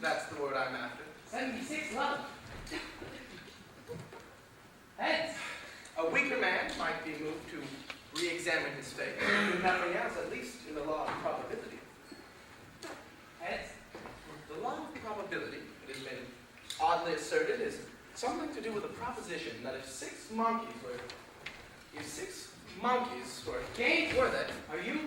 That's the word I'm after. 76 love. Heads. A weaker man might be moved to re-examine his fate. If nothing else, at least in the law of probability. Heads. The law of probability, it has been oddly asserted, is something to do with a proposition that if six monkeys were Game. were that, are you?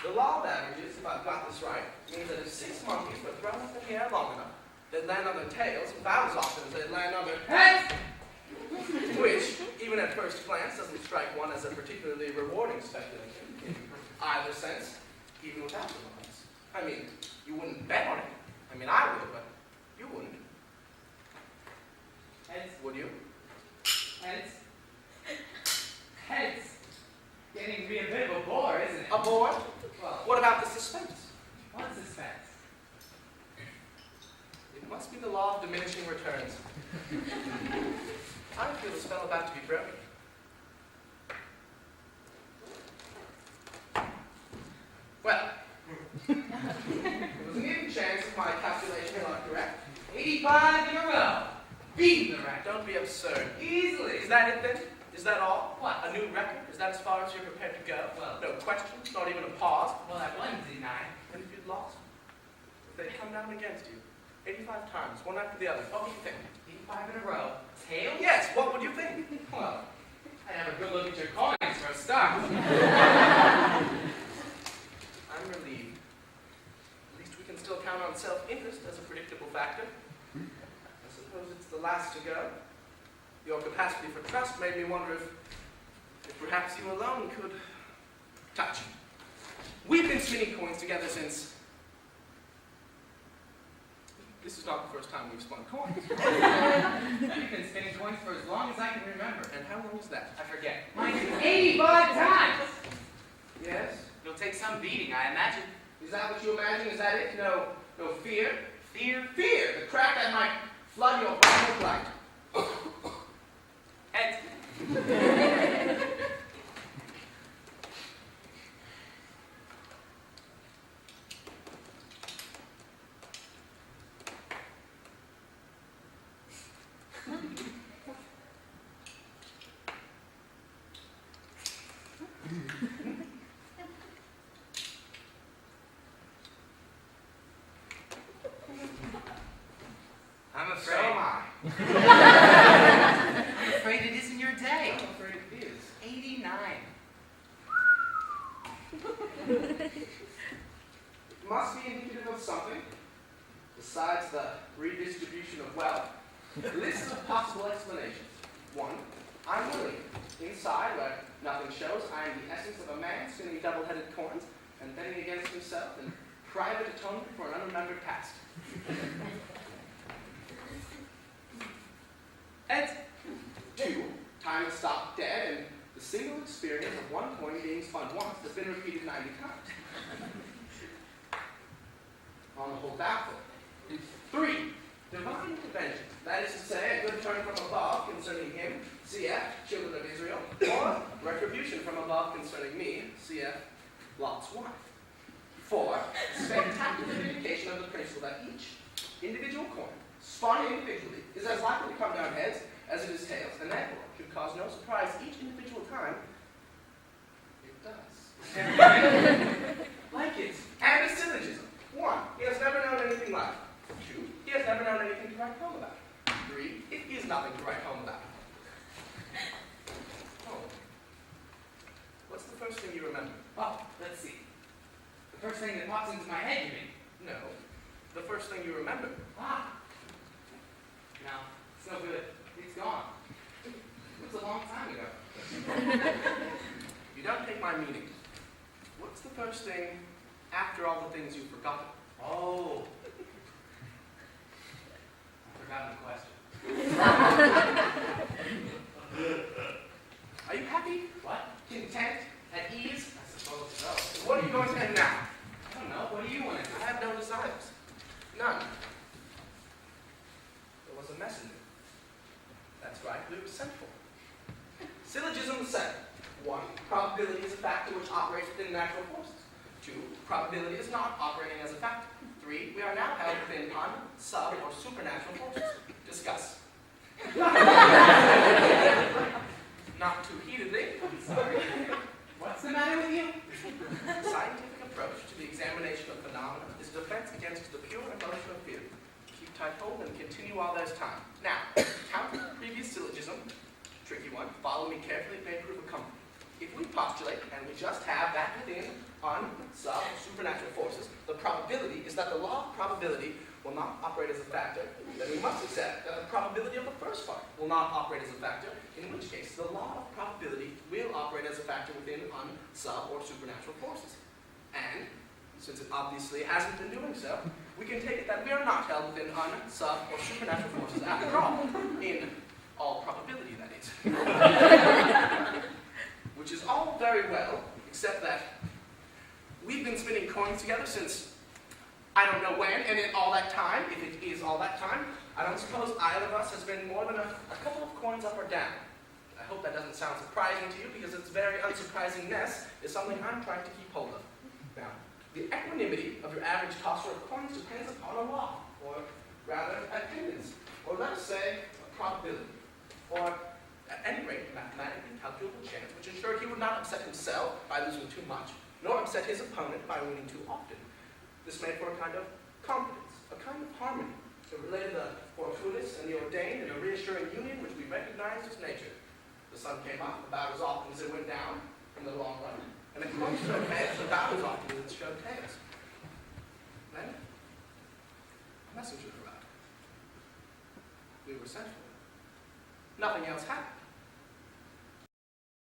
The law of averages, if I've got this right, means that if six monkeys were thrown up in the air long enough, they'd land on their tails about as often as they'd land on their Heads. which, even at first glance, doesn't strike one as a particularly rewarding speculation in either sense, even without the lines. I mean, you wouldn't bet on it. I mean, I would, but you wouldn't. Heads. Would you? Heads. Heads. Getting to be a bit of a bore, isn't it? A bore? Well, What about the suspense? what's suspense? It must be the law of diminishing returns. I feel the spell about to be broken. Well, there was an even chance of my calculations are correct. 85 in a row. Beating the record. Don't be absurd. Easily. Is that it then? Is that all? What? A new record? Is that as far as you're prepared to go? Well- no questions, not even a pause. Well, that one's in 9. And if you'd lost, if they'd come down against you, 85 times, one after the other, what would you think? 85 in a row. Tails? Yes, what would you think? Well, I'd have a good look at your coins for a start. I'm relieved. At least we can still count on self-interest as a predictable factor. I suppose it's the last to go. Your capacity for trust made me wonder if perhaps you alone could touch. We've been spinning coins together since... This is not the first time we've spun coins. You've been spinning coins for as long as I can remember. And how long is that? I forget. Mine is 85 times. Yes? It'll take some beating, I imagine. Is that what you imagine? Is that it? No fear? Fear? Fear! The crack that might flood your brain with light. Heads. I'm So afraid. am I. I'm afraid it isn't your day. I'm afraid it is. 89. It must be indicative of something besides the redistribution of wealth. List of possible explanations. 1. I'm willing. Inside, where nothing shows, I am the essence of a man spinning double-headed coins and betting against himself in private atonement for an unremembered past. Heads. 2. Time has stopped dead, and the single experience of one coin being spun once has been repeated 90 times. On the whole, doubtful. 3. Divine intervention. That is to say, a good turn from above concerning him, cf. Children of Israel, or retribution from above concerning me, cf. Lot's wife. 4. Spectacular vindication of the principle that each individual coin, spun individually, is as likely to come down heads as it is tails, and therefore should cause no surprise each individual time it does. Like it. And a syllogism. 1. He has never known anything like it. 2. He has never known anything to write home about. 3. It is nothing to write home about. Oh. What's the first thing you remember? Oh, let's see. The first thing that pops into my head, you mean? No. The first thing you remember. Ah. No, it's no good. It's gone. It was a long time ago. You don't take my meaning. What's the first thing after all the things you've forgotten? Oh. I've forgotten the question. Are you happy? What? Content? At ease? I suppose so. What are you going to do now? I don't know. What do you want to do? I have no desires. None. There was a messenger. That's right, we were sent for. Syllogism 7. 1. Probability is a factor which operates within natural forces. 2. Probability is not operating as a factor. 3. agreed, we are now held within un, sub, or supernatural forces. Discuss. Not too heatedly. Sorry. What's the matter with you? The scientific approach to the examination of phenomena is defense against the pure emotion of fear. Keep tight hold and continue while there's time. Now, counter the previous syllogism, tricky one, follow me carefully, it may prove a comfort. If we postulate, and we just have that within un, sub, supernatural forces, the probability is that the law of probability will not operate as a factor, then we must accept that the probability of the first part will not operate as a factor, in which case the law of probability will operate as a factor within un, sub, or supernatural forces. And, since it obviously hasn't been doing so, we can take it that we are not held within un, sub, or supernatural forces after all, in all probability, that is. Which is all very well, except that we've been spinning coins together since I don't know when, and in all that time, if it is all that time, I don't suppose either of us has been more than a couple of coins up or down. I hope that doesn't sound surprising to you, because its very unsurprisingness is something I'm trying to keep hold of. Now, the equanimity of your average tosser of coins depends upon a law, or rather, a tendency, or let us say, a probability, or at any rate, a mathematically calculable chance, which ensured he would not upset himself by losing too much, nor upset his opponent by winning too often. This made for a kind of confidence, a kind of harmony, that related the fortuitous and the ordained in a reassuring union which we recognized as nature. The sun came up about as often as it went down in the long run, and the coin showed heads about as often as it showed tails. Then, a messenger arrived. We were sent for. Nothing else happened.